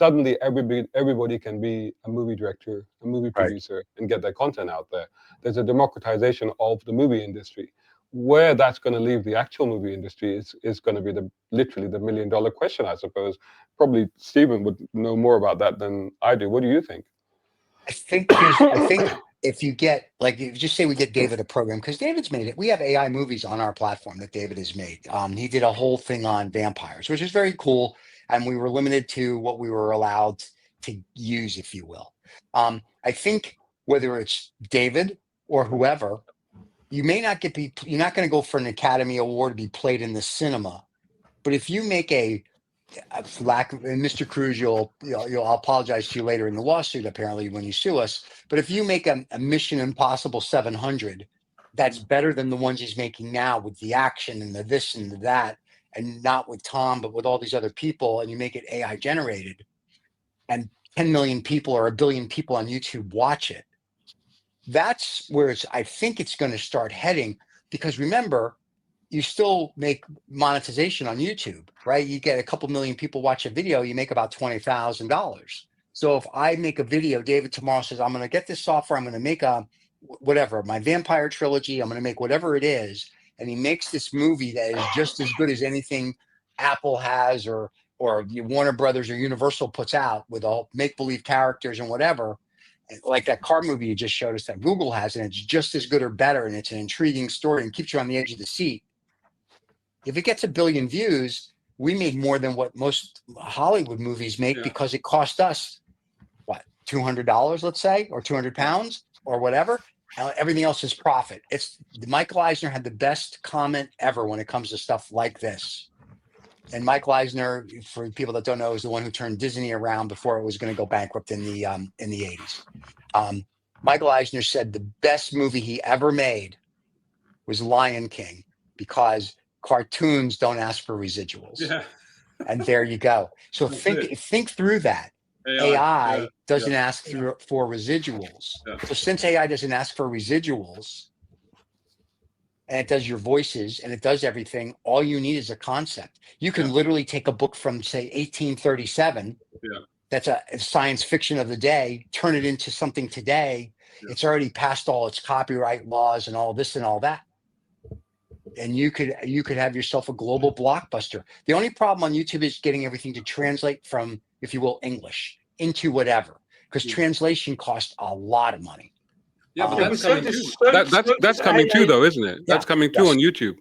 suddenly everybody can be a movie director, a movie Right. producer, and get their content out there. There's a democratization of the movie industry. Where that's going to leave the actual movie industry is going to be literally the $1 million question, I suppose. Probably Stephen would know more about that than I do. What do you think? I think if you get, like, if you just say we get David a program, because David's made it. We have AI movies on our platform that David has made. He did a whole thing on vampires, which is very cool. And we were limited to what we were allowed to use, if you will. I think whether it's David or whoever, you may not you're not going to go for an Academy Award to be played in the cinema. But if you make for lack of, and Mr. Cruz, I'll apologize to you later in the lawsuit, apparently, when you sue us. But if you make a Mission Impossible 700, that's better than the ones he's making now with the action and the this and the that, and not with Tom, but with all these other people, and you make it AI generated, and 10 million people or 1 billion people on YouTube watch it. That's where I think it's going to start heading, because remember, you still make monetization on YouTube, right? You get a couple million people watch a video, you make about $20,000. So if I make a video, David tomorrow says, I'm going to get this software, I'm going to make whatever, my vampire trilogy, I'm going to make whatever it is. And he makes this movie that is just as good as anything Apple has or Warner Brothers or Universal puts out, with all make-believe characters and whatever. Like that car movie you just showed us that Google has, and it's just as good or better, and it's an intriguing story and keeps you on the edge of the seat. If it gets 1 billion views, we made more than what most Hollywood movies make, because it cost us, what, $200, let's say, or 200 pounds or whatever. Everything else is profit. Michael Eisner had the best comment ever when it comes to stuff like this. And Michael Eisner, for people that don't know, is the one who turned Disney around before it was going to go bankrupt in the 80s. Michael Eisner said the best movie he ever made was Lion King, because cartoons don't ask for residuals. Yeah. And there you go. So think through that. AI doesn't ask for residuals. So since AI doesn't ask for residuals, and it does your voices and it does everything, all you need is a concept. You can literally take a book from, say, 1837, that's a science fiction of the day, turn it into something today. It's already passed all its copyright laws and all this and all that. And you could have yourself a global blockbuster. The only problem on YouTube is getting everything to translate from, if you will, English into whatever, because translation costs a lot of money. Yeah, but that's coming too. That's coming too, though, isn't it? That's coming too on YouTube.